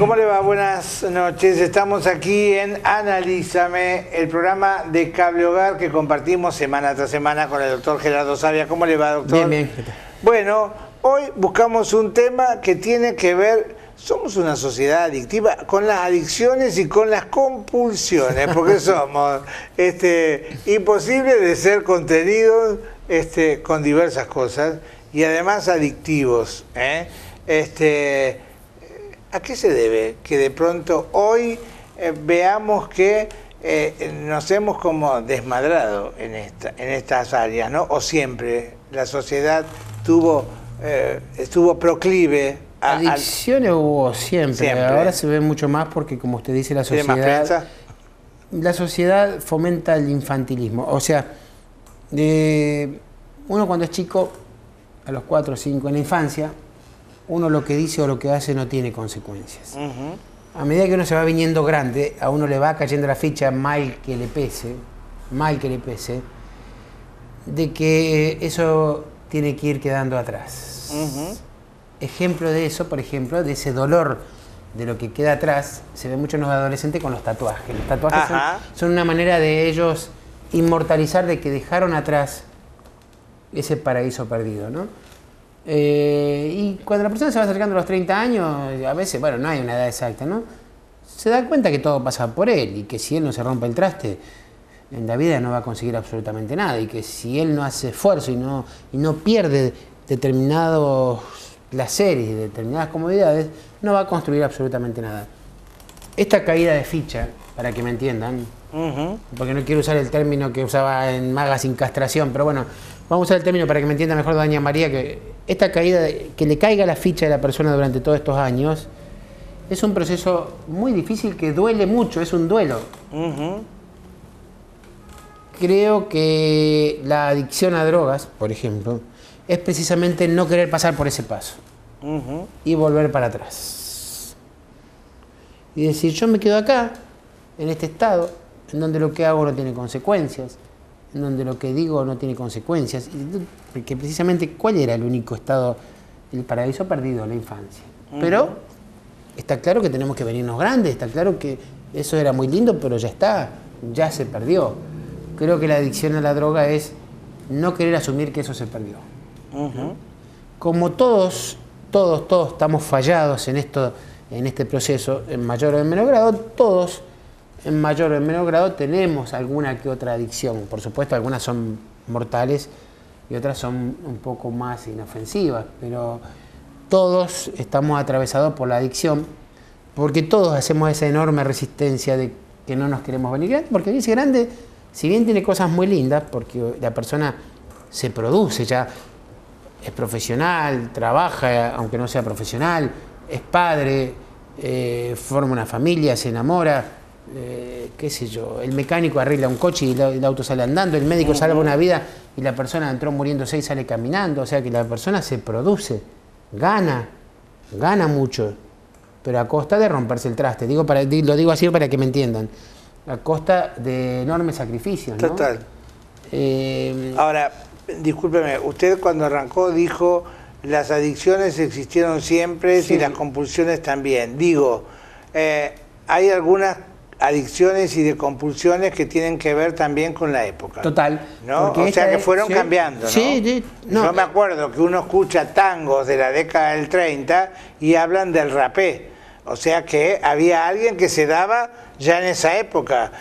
¿Cómo le va? Buenas noches. Estamos aquí en Analízame, el programa de Cable Hogar que compartimos semana tras semana con el doctor Gerardo Savia. ¿Cómo le va, doctor? Bien. Bueno, hoy buscamos un tema que tiene que ver, somos una sociedad adictiva, con las adicciones y con las compulsiones, porque somos imposible de ser contenidos con diversas cosas y además adictivos, ¿A qué se debe que de pronto hoy veamos que nos hemos como desmadrado en estas áreas, ¿no? O siempre la sociedad estuvo proclive a... Adicciones hubo siempre. Ahora se ve mucho más porque, como usted dice, la ¿Tiene más prensa? sociedad fomenta el infantilismo. O sea, uno cuando es chico, a los 4 o 5, en la infancia, uno lo que dice o lo que hace no tiene consecuencias. A medida que uno se va viniendo grande, a uno le va cayendo la ficha, mal que le pese, de que eso tiene que ir quedando atrás. Ejemplo de eso, por ejemplo, de ese dolor de lo que queda atrás, se ve mucho en los adolescentes con los tatuajes. Los tatuajes son una manera de ellos inmortalizar de que dejaron atrás ese paraíso perdido, ¿no? Y cuando la persona se va acercando a los 30 años, a veces, bueno, no hay una edad exacta, ¿no? Se da cuenta que todo pasa por él y que si él no se rompe el traste, en la vida no va a conseguir absolutamente nada, y que si él no hace esfuerzo y no pierde determinados placeres y determinadas comodidades, no va a construir absolutamente nada. Esta caída de ficha, para que me entiendan, porque no quiero usar el término que usaba en Magazine castración, pero bueno, vamos a usar el término para que me entienda mejor doña María, que esta caída, que le caiga la ficha de la persona durante todos estos años, es un proceso muy difícil que duele mucho, es un duelo. Creo que la adicción a drogas, por ejemplo, es precisamente no querer pasar por ese paso y volver para atrás. Y decir, yo me quedo acá, en este estado, en donde lo que hago no tiene consecuencias, en donde lo que digo no tiene consecuencias, porque precisamente ¿cuál era el único estado? El paraíso perdido, la infancia. Pero está claro que tenemos que venirnos grandes, está claro que eso era muy lindo, pero ya está, ya se perdió. Creo que la adicción a la droga es no querer asumir que eso se perdió. Como todos estamos fallados en este proceso, en mayor o en menor grado, todos en mayor o en menor grado tenemos alguna que otra adicción. Por supuesto, algunas son mortales y otras son un poco más inofensivas, pero todos estamos atravesados por la adicción, porque todos hacemos esa enorme resistencia de que no nos queremos venir grande, porque venirse grande, si bien tiene cosas muy lindas, porque la persona se produce ya, es profesional, trabaja aunque no sea profesional, es padre, forma una familia, se enamora, qué sé yo, el mecánico arregla un coche y el auto sale andando, el médico salva una vida y la persona entró muriéndose y sale caminando, o sea que la persona se produce, gana mucho, pero a costa de romperse el traste. Lo digo así para que me entiendan, a costa de enormes sacrificios, ¿no? Total. Ahora, discúlpeme, usted cuando arrancó dijo las adicciones existieron siempre y las compulsiones también. Digo, hay algunas adicciones y de compulsiones que tienen que ver también con la época. Total. ¿No? O sea que fueron cambiando, ¿no? Sí, no. Yo me acuerdo que uno escucha tangos de la década del 30 y hablan del rapé. O sea que había alguien que se daba ya en esa época,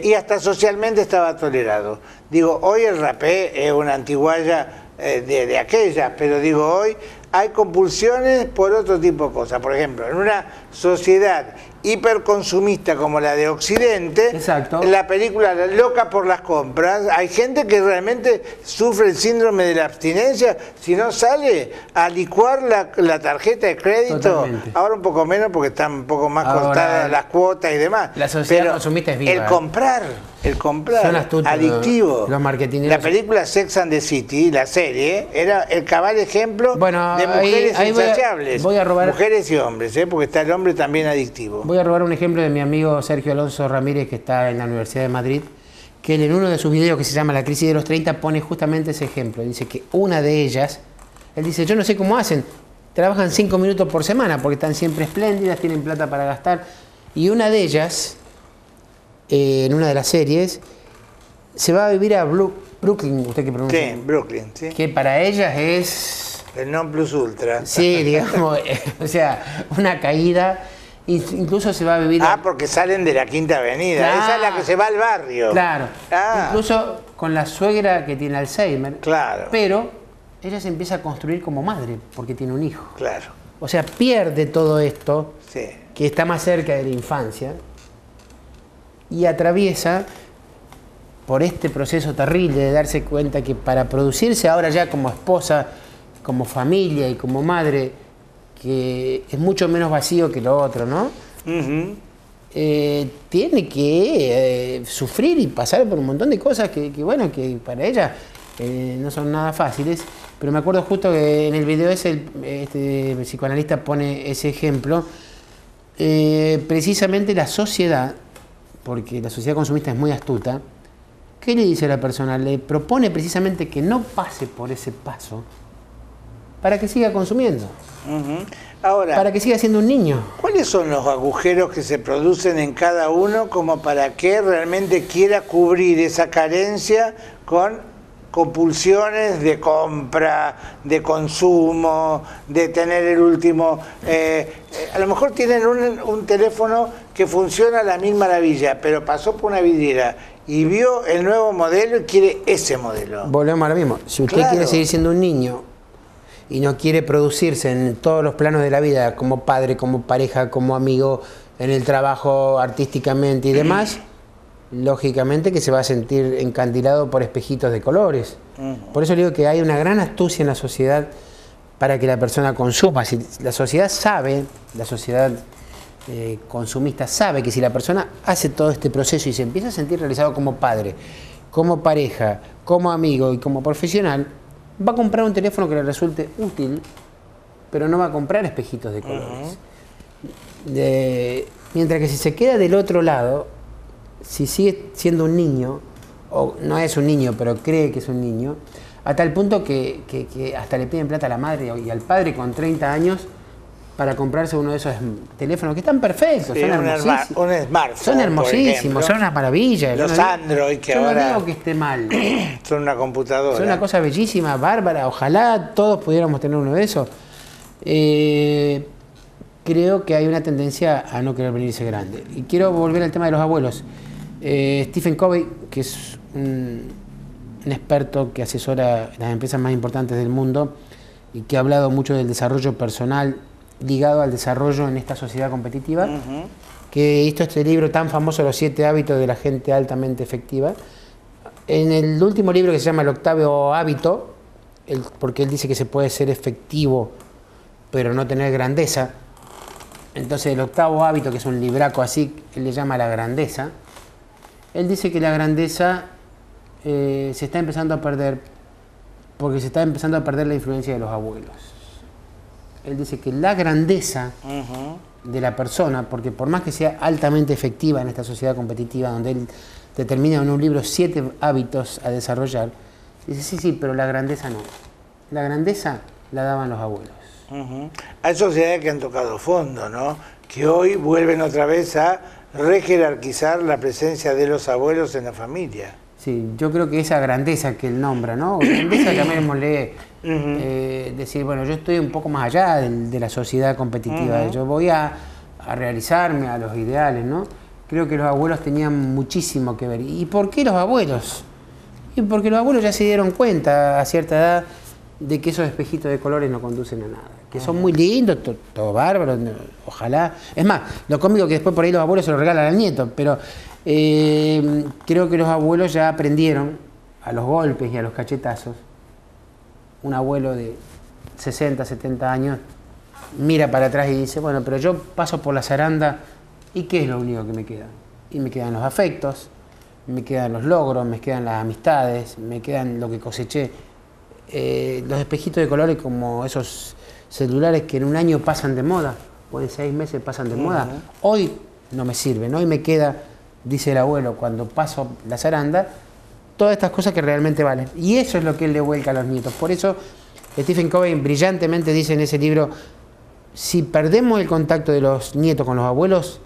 y hasta socialmente estaba tolerado. Digo, hoy el rapé es una antigualla de aquellas, pero digo, hoy hay compulsiones por otro tipo de cosas. Por ejemplo, en una sociedad hiperconsumista como la de Occidente, la película La loca por las compras, hay gente que realmente sufre el síndrome de la abstinencia si no sale a licuar la tarjeta de crédito. Totalmente. Ahora un poco menos porque están un poco más cortadas las cuotas y demás. La sociedad consumista es viva. El comprar son astutos, adictivo. Los marketineros. La película Sex and the City, la serie, era el cabal ejemplo de mujeres insaciables. Mujeres y hombres, porque está el hombre también adictivo. Voy a robar un ejemplo de mi amigo Sergio Alonso Ramírez, que está en la Universidad de Madrid, que él en uno de sus videos que se llama La crisis de los 30 pone justamente ese ejemplo. Dice que una de ellas, él dice, yo no sé cómo hacen, trabajan 5 minutos por semana porque están siempre espléndidas, tienen plata para gastar. Y una de ellas, en una de las series, se va a vivir a Brooklyn, ¿usted qué pronuncia? Sí, Brooklyn, sí. Que para ellas es... El non plus ultra. Sí, digamos, o sea, una caída. Incluso se va a vivir... porque salen de la Quinta Avenida. Claro. Esa es la que se va al barrio. Claro. Incluso con la suegra que tiene Alzheimer. Claro. Pero ella se empieza a construir como madre porque tiene un hijo. Claro. O sea, pierde todo esto, sí, que está más cerca de la infancia, y atraviesa por este proceso terrible de darse cuenta que para producirse ahora ya como esposa, como familia y como madre, que es mucho menos vacío que lo otro, ¿no? Tiene que sufrir y pasar por un montón de cosas que bueno, que para ella no son nada fáciles. Pero me acuerdo justo que en el video este psicoanalista pone ese ejemplo. Precisamente la sociedad, porque la sociedad consumista es muy astuta, ¿qué le dice a la persona? Le propone precisamente que no pase por ese paso para que siga consumiendo. Ahora, para que siga siendo un niño. ¿Cuáles son los agujeros que se producen en cada uno como para que realmente quiera cubrir esa carencia con compulsiones de compra, de consumo, de tener el último... a lo mejor tienen un teléfono que funciona a la mil maravillas, pero pasó por una vidriera y vio el nuevo modelo y quiere ese modelo. Volvemos a lo mismo. Si usted quiere seguir siendo un niño y no quiere producirse en todos los planos de la vida, como padre, como pareja, como amigo, en el trabajo, artísticamente y demás, lógicamente que se va a sentir encandilado por espejitos de colores. Por eso digo que hay una gran astucia en la sociedad para que la persona consuma. Si la sociedad sabe, la sociedad consumista sabe que si la persona hace todo este proceso y se empieza a sentir realizado como padre, como pareja, como amigo y como profesional, va a comprar un teléfono que le resulte útil, pero no va a comprar espejitos de colores. Mientras que si se queda del otro lado, si sigue siendo un niño, o no es un niño, pero cree que es un niño, a tal punto que hasta le piden plata a la madre y al padre con 30 años para comprarse uno de esos teléfonos que están perfectos, sí, son hermosísimos. Un smartphone, son hermosísimos, son una maravilla. Los Android que ahora... Yo no digo que esté mal. Son una computadora. Son una cosa bellísima, bárbara. Ojalá todos pudiéramos tener uno de esos. Creo que hay una tendencia a no querer venirse grande. Y quiero volver al tema de los abuelos. Stephen Covey, que es un experto que asesora las empresas más importantes del mundo y que ha hablado mucho del desarrollo personal ligado al desarrollo en esta sociedad competitiva, que hizo este libro tan famoso, Los 7 hábitos de la gente altamente efectiva. En el último libro, que se llama El octavo hábito, porque él dice que se puede ser efectivo pero no tener grandeza, entonces el octavo hábito, que es un libraco así, él le llama la grandeza. Él dice que la grandeza se está empezando a perder porque se está empezando a perder la influencia de los abuelos. Él dice que la grandeza de la persona, porque por más que sea altamente efectiva en esta sociedad competitiva, donde él determina en un libro 7 hábitos a desarrollar, dice, sí, pero la grandeza no. La grandeza la daban los abuelos. Hay sociedades que han tocado fondo, ¿no? Que hoy vuelven otra vez a rejerarquizar la presencia de los abuelos en la familia. Sí, yo creo que esa grandeza que él nombra, ¿no? Grandeza, llamémosle, decir, bueno, yo estoy un poco más allá de la sociedad competitiva, yo voy a realizarme a los ideales, ¿no? Creo que los abuelos tenían muchísimo que ver. ¿Y por qué los abuelos? Y porque los abuelos ya se dieron cuenta a cierta edad de que esos espejitos de colores no conducen a nada, que son muy lindos, todo bárbaro, ojalá. Es más, lo cómico que después por ahí los abuelos se lo regalan al nieto, pero creo que los abuelos ya aprendieron a los golpes y a los cachetazos. Un abuelo de 60, 70 años mira para atrás y dice, bueno, pero yo paso por la zaranda y ¿qué es lo único que me queda? Y me quedan los afectos, me quedan los logros, me quedan las amistades, me quedan lo que coseché. Los espejitos de colores como esos celulares que en un año pasan de moda, o en 6 meses pasan de moda, hoy no me sirven, hoy me queda, dice el abuelo, cuando paso la zaranda, todas estas cosas que realmente valen. Y eso es lo que él le vuelca a los nietos. Por eso Stephen Covey brillantemente dice en ese libro, si perdemos el contacto de los nietos con los abuelos,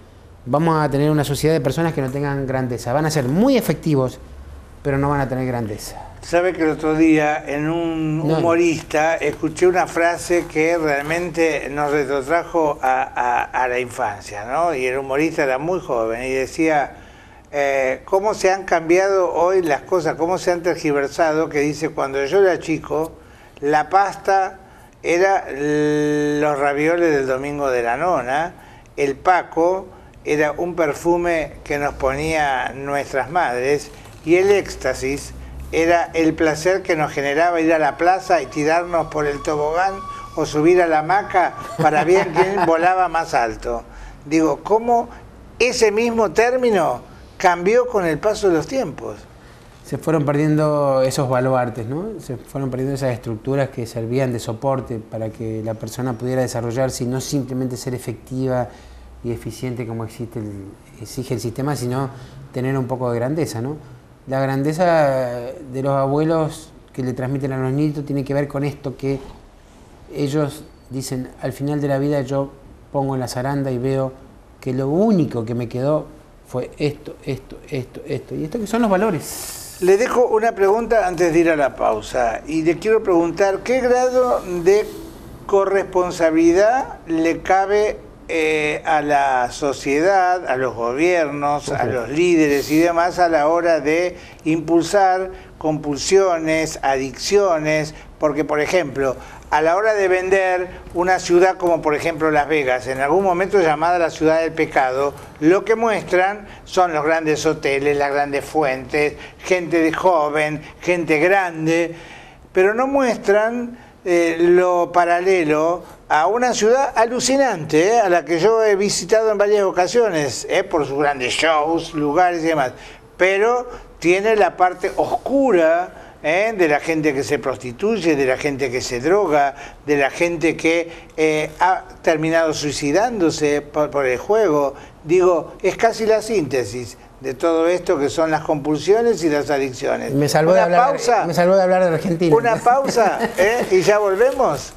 vamos a tener una sociedad de personas que no tengan grandeza. Van a ser muy efectivos, pero no van a tener grandeza. Sabe que el otro día en un humorista escuché una frase que realmente nos retrotrajo a la infancia, ¿no? Y el humorista era muy joven y decía, cómo se han cambiado hoy las cosas, cómo se han tergiversado, que dice, cuando yo era chico, la pasta era los ravioles del domingo de la nona, el Paco era un perfume que nos ponía nuestras madres y el éxtasis era el placer que nos generaba ir a la plaza y tirarnos por el tobogán o subir a la hamaca para ver quién volaba más alto. Digo, ¿cómo ese mismo término cambió con el paso de los tiempos? Se fueron perdiendo esos baluartes, ¿no? Se fueron perdiendo esas estructuras que servían de soporte para que la persona pudiera desarrollarse y no simplemente ser efectiva y eficiente como exige el sistema, sino tener un poco de grandeza, ¿no? La grandeza de los abuelos que le transmiten a los nietos tiene que ver con esto que ellos dicen, al final de la vida yo pongo en la zaranda y veo que lo único que me quedó fue esto, y esto que son los valores. Le dejo una pregunta antes de ir a la pausa y le quiero preguntar qué grado de corresponsabilidad le cabe a la sociedad, a los gobiernos, a los líderes y demás a la hora de impulsar compulsiones, adicciones, porque por ejemplo, a la hora de vender una ciudad como por ejemplo Las Vegas, en algún momento llamada la ciudad del pecado, lo que muestran son los grandes hoteles, las grandes fuentes, gente de joven, gente grande, pero no muestran lo paralelo a una ciudad alucinante, a la que yo he visitado en varias ocasiones, por sus grandes shows, lugares y demás, pero tiene la parte oscura de la gente que se prostituye, de la gente que se droga, de la gente que ha terminado suicidándose por el juego. Digo, es casi la síntesis de todo esto que son las compulsiones y las adicciones. Me salvó de hablar de Argentina. Una pausa, y ya volvemos.